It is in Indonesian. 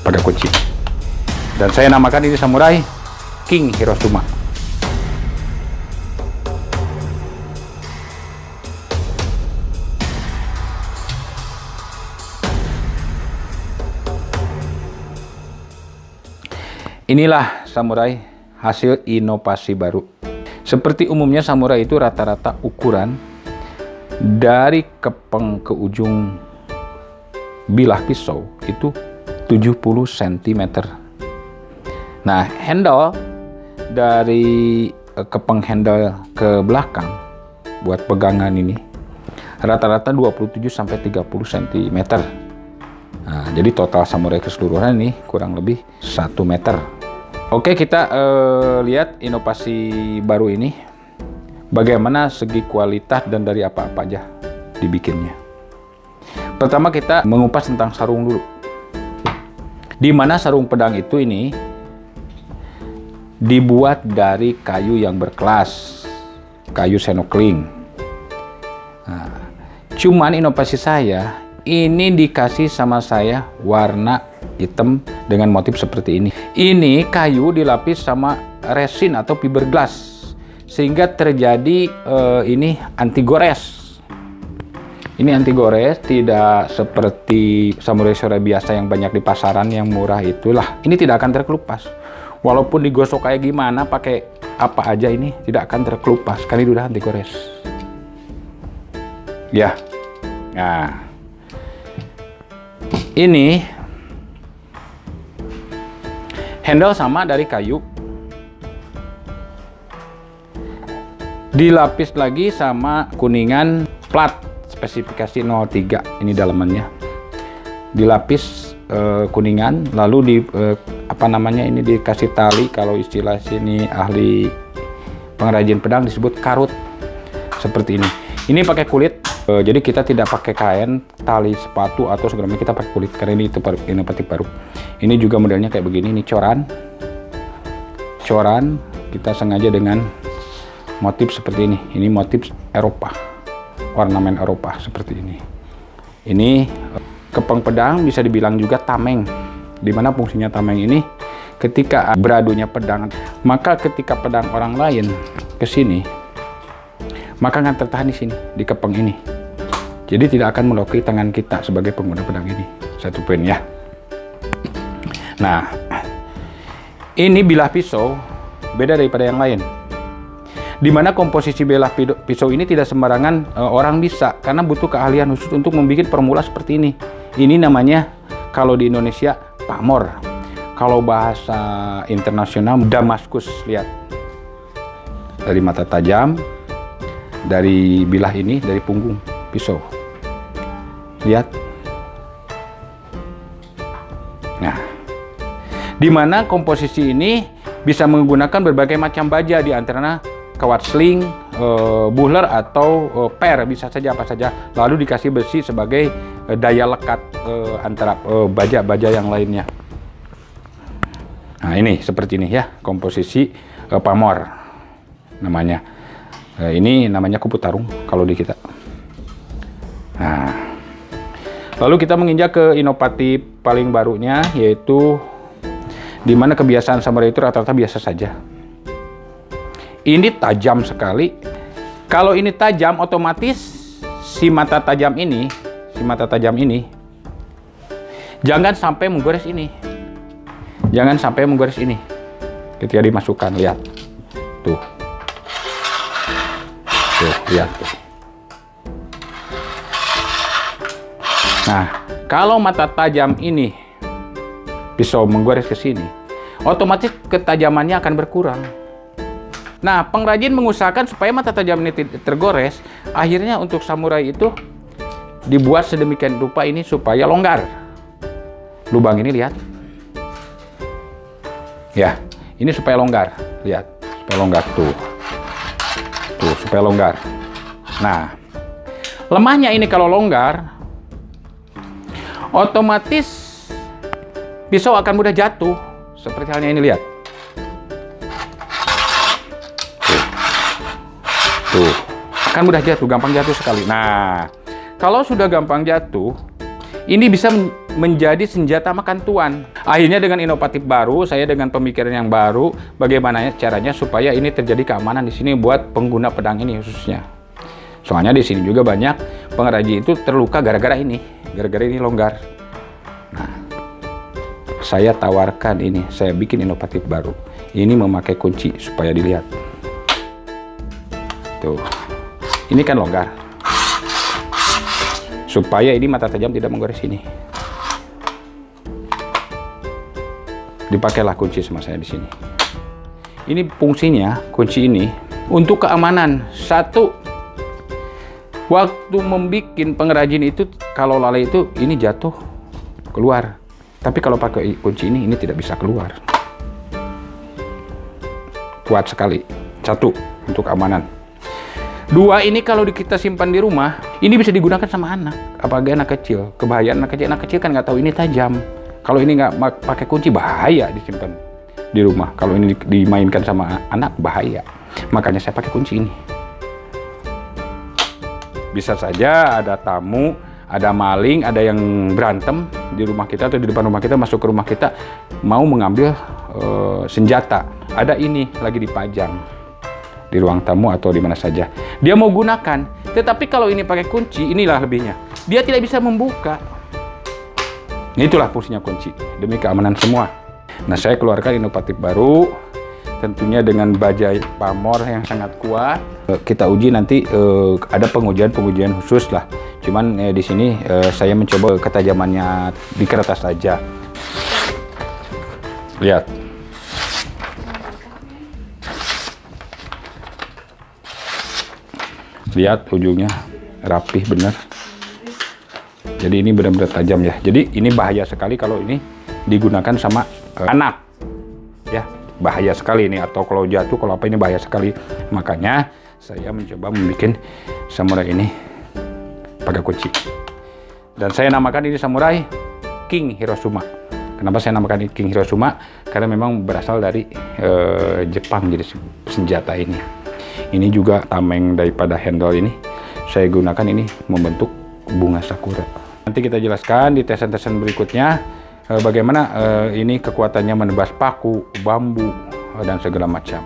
Pakai kunci. Dan saya namakan ini samurai King Hiroshima. Inilah samurai hasil inovasi baru. Seperti umumnya samurai itu rata-rata ukuran dari kepeng ke ujung bilah pisau itu 70 cm. Nah, handle dari kepeng handle ke belakang buat pegangan ini rata-rata 27 sampai 30 cm. Nah, jadi total samurai keseluruhan ini kurang lebih 1 meter. Oke, kita lihat inovasi baru ini. Bagaimana segi kualitas dan dari apa-apa aja dibikinnya. Pertama kita mengupas tentang sarung dulu. Di mana sarung pedang itu ini dibuat dari kayu yang berkelas, kayu senokling. Nah, cuman inovasi saya ini dikasih sama saya warna hitam dengan motif seperti ini. Ini kayu dilapis sama resin atau fiberglass sehingga terjadi ini anti gores. Ini anti gores, tidak seperti samurai biasa yang banyak di pasaran yang murah itulah. Ini tidak akan terkelupas. Walaupun digosok kayak gimana, pakai apa aja ini tidak akan terkelupas karena ini udah anti gores. Ya. Nah. Ini handle sama dari kayu, dilapis lagi sama kuningan plat spesifikasi 03. Ini dalamannya dilapis kuningan, lalu di ini dikasih tali, kalau istilah sini ahli pengrajin pedang disebut karut seperti ini. Ini pakai kulit. Jadi kita tidak pakai kain, tali sepatu atau segala macam, kita pakai kulit karena ini inovatif baru. Ini juga modelnya kayak begini, ini coran kita sengaja dengan motif seperti ini. Ini motif Eropa, ornamen Eropa seperti ini. Ini kepeng pedang bisa dibilang juga tameng. Dimana fungsinya tameng ini? Ketika beradunya pedang, maka ketika pedang orang lain ke sini, maka akan tertahan di sini, di kepeng ini. Jadi tidak akan melukai tangan kita sebagai pengguna pedang ini. Satu poin ya. Nah, ini bilah pisau beda daripada yang lain. Dimana komposisi bilah pisau ini tidak sembarangan orang bisa, karena butuh keahlian khusus untuk membuat formula seperti ini. Ini namanya kalau di Indonesia pamor. Kalau bahasa internasional Damaskus, lihat. Dari mata tajam, dari bilah ini, dari punggung pisau. Lihat. Nah, di mana komposisi ini bisa menggunakan berbagai macam baja, di antaranya kawat sling, buhler atau per, bisa saja apa saja. Lalu dikasih besi sebagai daya lekat antara baja-baja yang lainnya. Nah, ini seperti ini ya, komposisi pamor namanya. Ini namanya kupu tarung kalau di kita. Nah, lalu kita menginjak ke inovatif paling barunya, yaitu di mana kebiasaan samurai itu rata-rata biasa saja. Ini tajam sekali. Kalau ini tajam, otomatis si mata tajam ini jangan sampai menggores ini. Jangan sampai menggores ini. Ketika dimasukkan, lihat. Tuh, lihat tuh. Nah, kalau mata tajam ini pisau menggores ke sini, otomatis ketajamannya akan berkurang. Nah, pengrajin mengusahakan supaya mata tajam ini tergores. Akhirnya untuk samurai itu dibuat sedemikian rupa ini supaya longgar. Lubang ini lihat. Ya, ini supaya longgar. Lihat, supaya longgar tuh. Tuh, supaya longgar. Nah, lemahnya ini kalau longgar, otomatis pisau akan mudah jatuh. Seperti halnya ini, lihat. Tuh, akan mudah jatuh, gampang jatuh sekali. Nah, Kalau sudah gampang jatuh, ini bisa menjadi senjata makan tuan. Akhirnya dengan inovatif baru, saya dengan pemikiran yang baru, bagaimana caranya supaya ini terjadi keamanan di sini buat pengguna pedang ini khususnya. Soalnya di sini juga banyak pengrajin itu terluka gara-gara ini longgar. Nah, saya tawarkan ini, saya bikin inovatif baru. Ini memakai kunci supaya dilihat. Tuh, ini kan longgar. Supaya ini mata tajam tidak menggores ini. Dipakailah kunci sama saya di sini. Ini fungsinya kunci ini untuk keamanan. Satu, waktu membuat pengrajin itu kalau lalai itu ini jatuh keluar. Tapi kalau pakai kunci ini tidak bisa keluar. Kuat sekali. Satu, untuk keamanan. Dua, ini kalau kita simpan di rumah, ini bisa digunakan sama anak, apalagi anak kecil. Kebahayaan anak kecil kan nggak tahu ini tajam. Kalau ini nggak pakai kunci, bahaya disimpan di rumah. Kalau ini dimainkan sama anak, bahaya. Makanya saya pakai kunci ini. Bisa saja ada tamu, ada maling, ada yang berantem di rumah kita atau di depan rumah kita, masuk ke rumah kita, mau mengambil senjata. Ada ini lagi dipajang di ruang tamu atau di mana saja. Dia mau gunakan, tetapi kalau ini pakai kunci, inilah lebihnya. Dia tidak bisa membuka. Itulah fungsinya kunci, demi keamanan semua. Nah, saya keluarkan inovatif baru, tentunya dengan bajai pamor yang sangat kuat. Kita uji nanti, ada pengujian khusus lah. Cuman di sini saya mencoba ketajamannya di kertas saja. Lihat. Lihat ujungnya rapih bener. Jadi ini benar-benar tajam ya. Jadi ini bahaya sekali kalau ini digunakan sama anak. Ya, bahaya sekali ini, atau kalau jatuh kalau apa, ini bahaya sekali. Makanya saya mencoba membuat samurai ini pakai kunci. Dan saya namakan ini samurai King Hirosuma. Kenapa saya namakan ini King Hirosuma? Karena memang berasal dari Jepang, jadi senjata ini. Ini juga tameng daripada handle ini saya gunakan ini membentuk bunga sakura. Nanti kita jelaskan di tesan-tesan berikutnya bagaimana ini kekuatannya menebas paku, bambu, dan segala macam.